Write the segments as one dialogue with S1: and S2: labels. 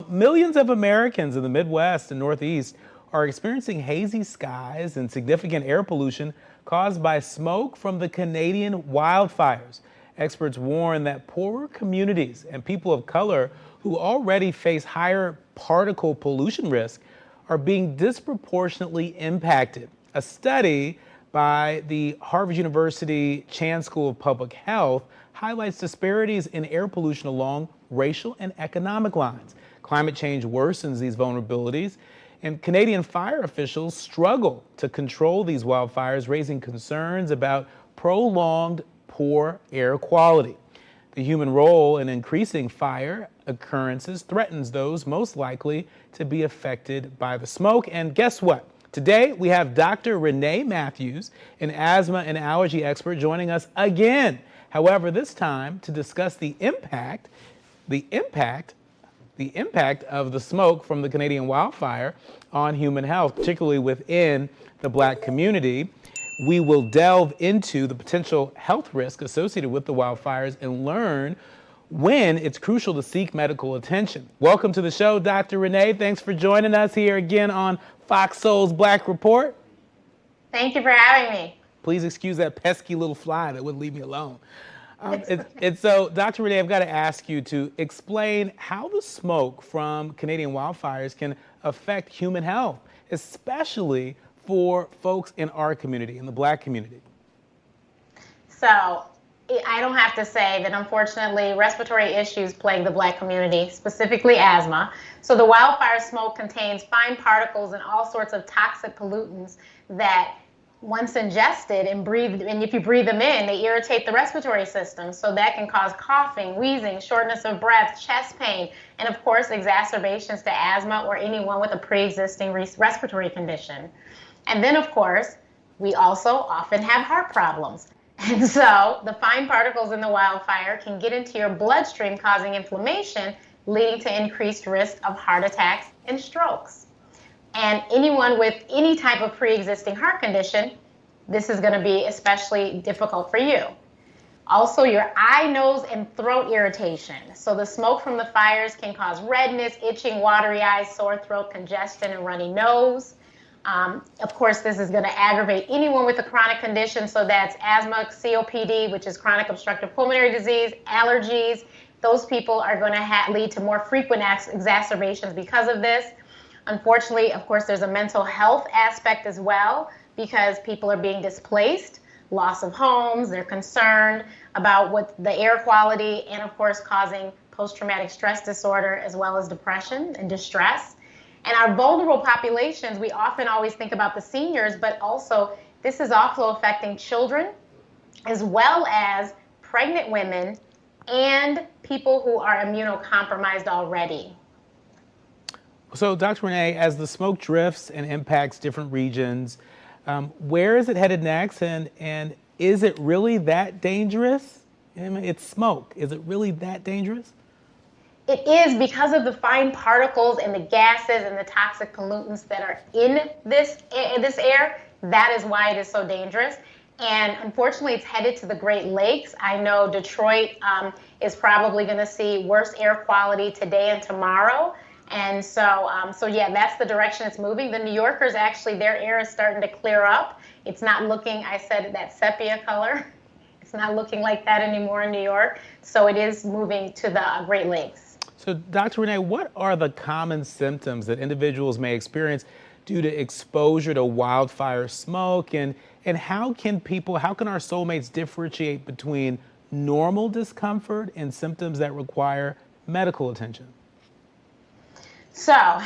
S1: Millions of Americans in the Midwest and Northeast are experiencing hazy skies and significant air pollution caused by smoke from the Canadian wildfires. Experts warn that poorer communities and people of color who already face higher particle pollution risk are being disproportionately impacted. A study by the Harvard University Chan School of Public Health highlights disparities in air pollution along racial and economic lines. Climate change worsens these vulnerabilities, and Canadian fire officials struggle to control these wildfires, raising concerns about prolonged poor air quality. The human role in increasing fire occurrences threatens those most likely to be affected by the smoke. And guess what? Today, we have Dr. Renee Matthews, an asthma and allergy expert, joining us again. However, this time to discuss the impact of the smoke from the Canadian wildfire on human health, particularly within the Black community. We will delve into the potential health risk associated with the wildfires and learn when it's crucial to seek medical attention. Welcome to the show, Dr. Renee. Thanks for joining us here again on FOXSOUL's Black Report.
S2: Thank you for having me.
S1: Please excuse that pesky little fly that wouldn't leave me alone. So, Dr. Renee, I've got to ask you to explain how the smoke from Canadian wildfires can affect human health, especially for folks in our community, in the Black community.
S2: So, I don't have to say that unfortunately respiratory issues plague the Black community, specifically asthma. So the wildfire smoke contains fine particles and all sorts of toxic pollutants that once ingested and breathed, and if you breathe them in, they irritate the respiratory system. So that can cause coughing, wheezing, shortness of breath, chest pain, and of course exacerbations to asthma or anyone with a pre-existing respiratory condition. And then of course, we also often have heart problems. And so the fine particles in the wildfire can get into your bloodstream, causing inflammation, leading to increased risk of heart attacks and strokes. And anyone with any type of pre-existing heart condition, this is going to be especially difficult for you. Also, your eye, nose, and throat irritation. So the smoke from the fires can cause redness, itching, watery eyes, sore throat, congestion, and runny nose. Of course, this is going to aggravate anyone with a chronic condition, so that's asthma, COPD, which is chronic obstructive pulmonary disease, allergies. Those people are going to lead to more frequent exacerbations because of this. Unfortunately, of course, there's a mental health aspect as well, because people are being displaced, loss of homes, they're concerned about what the air quality, and of course causing post-traumatic stress disorder as well as depression and distress. And our vulnerable populations, we often always think about the seniors, but also this is also affecting children as well as pregnant women and people who are immunocompromised already.
S1: So, Dr. Renee, as the smoke drifts and impacts different regions, where is it headed next? And is it really that dangerous? I mean, it's smoke. Is it really that dangerous?
S2: It is, because of the fine particles and the gases and the toxic pollutants that are in this air. That is why it is so dangerous. And unfortunately, it's headed to the Great Lakes. I know Detroit is probably going to see worse air quality today and tomorrow. And so yeah, that's the direction it's moving. The New Yorkers, actually, their air is starting to clear up. It's not looking, I said, that sepia color. It's not looking like that anymore in New York. So it is moving to the Great Lakes.
S1: So, Dr. Renee, what are the common symptoms that individuals may experience due to exposure to wildfire smoke? And how can our soulmates differentiate between normal discomfort and symptoms that require medical attention?
S2: So,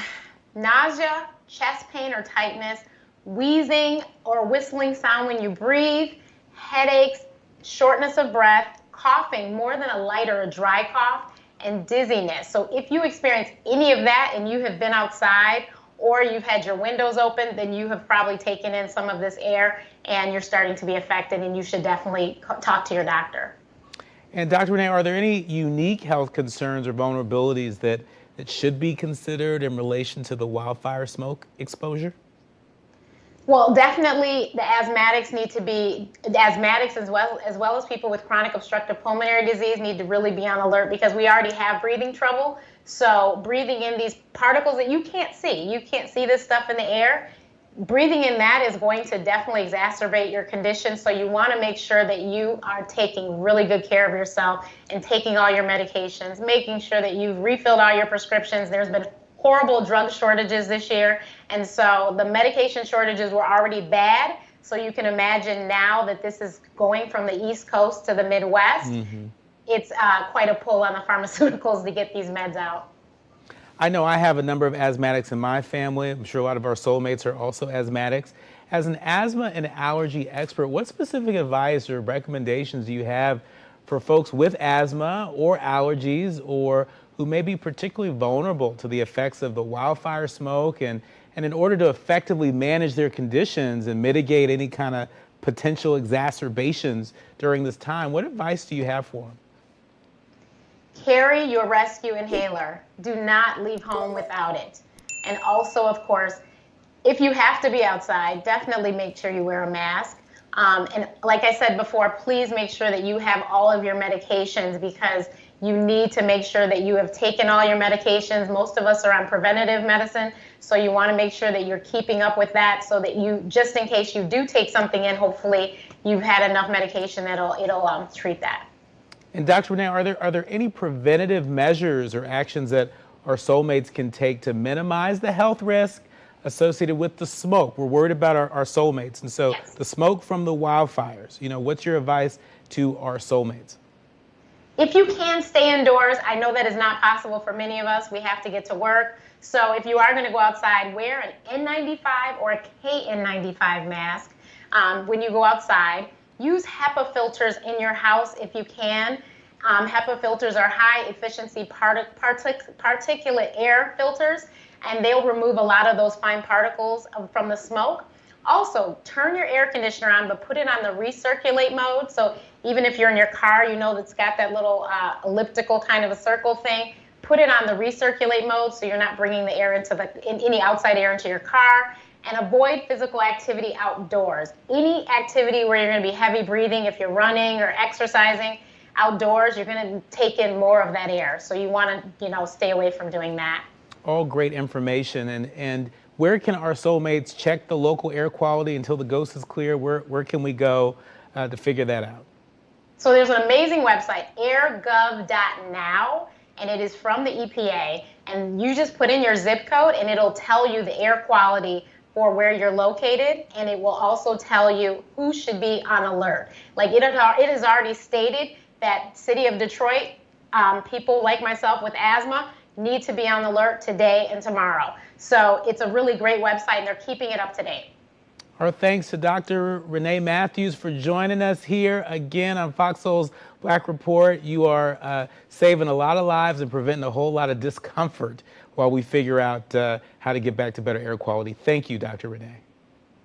S2: nausea, chest pain or tightness, wheezing or whistling sound when you breathe, headaches, shortness of breath, coughing more than a light or a dry cough, and dizziness. So if you experience any of that and you have been outside or you've had your windows open, then you have probably taken in some of this air and you're starting to be affected, and you should definitely talk to your doctor.
S1: And Dr. Renee, are there any unique health concerns or vulnerabilities that should be considered in relation to the wildfire smoke exposure?
S2: Well, definitely the asthmatics as well as people with chronic obstructive pulmonary disease need to really be on alert, because we already have breathing trouble. So breathing in these particles that you can't see this stuff in the air, breathing in that is going to definitely exacerbate your condition. So you want to make sure that you are taking really good care of yourself and taking all your medications, making sure that you've refilled all your prescriptions. There's been horrible drug shortages this year, and so the medication shortages were already bad. So you can imagine now that this is going from the East Coast to the Midwest. It's quite a pull on the pharmaceuticals to get these meds out.
S1: I know I have a number of asthmatics in my family. I'm sure a lot of our soulmates are also asthmatics. As an asthma and allergy expert, what specific advice or recommendations do you have for folks with asthma or allergies, or who may be particularly vulnerable to the effects of the wildfire smoke, and in order to effectively manage their conditions and mitigate any kind of potential exacerbations during this time? What advice do you have for them?
S2: Carry your rescue inhaler. Do not leave home without it. And also, of course, if you have to be outside, definitely make sure you wear a mask. And like I said before, please make sure that you have all of your medications, because you need to make sure that you have taken all your medications. Most of us are on preventative medicine, so you want to make sure that you're keeping up with that, so that you, just in case you do take something in, hopefully you've had enough medication that it'll treat that.
S1: And Dr. Renee, are there any preventative measures or actions that our soulmates can take to minimize the health risk associated with the smoke? We're worried about our soulmates, and so
S2: Yes.
S1: the smoke from the wildfires, what's your advice to our soulmates?
S2: If you can stay indoors, I know that is not possible for many of us. We have to get to work. So if you are going to go outside, wear an N95 or a KN95 mask when you go outside. Use HEPA filters in your house if you can. HEPA filters are high efficiency particulate air filters, and they'll remove a lot of those fine particles from the smoke. Also, turn your air conditioner on, but put it on the recirculate mode. So even if you're in your car, that's got that little elliptical kind of a circle thing. Put it on the recirculate mode so you're not bringing the air any outside air into your car. And avoid physical activity outdoors. Any activity where you're going to be heavy breathing, if you're running or exercising outdoors, you're going to take in more of that air. So you want to, stay away from doing that.
S1: All great information. And where can our soulmates check the local air quality until the ghost is clear? Where can we go to figure that out?
S2: So there's an amazing website, airgov.now, and it is from the EPA. And you just put in your zip code, and it'll tell you the air quality for where you're located, and it will also tell you who should be on alert. Like it is already stated that City of Detroit, people like myself with asthma need to be on alert today and tomorrow. So it's a really great website, and they're keeping it up to date.
S1: Our thanks to Dr. Renee Matthews for joining us here again on FOXSOUL's Black Report. You are saving a lot of lives and preventing a whole lot of discomfort while we figure out how to get back to better air quality. Thank you, Dr. Renee.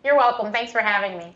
S2: You're welcome. Thanks for having me.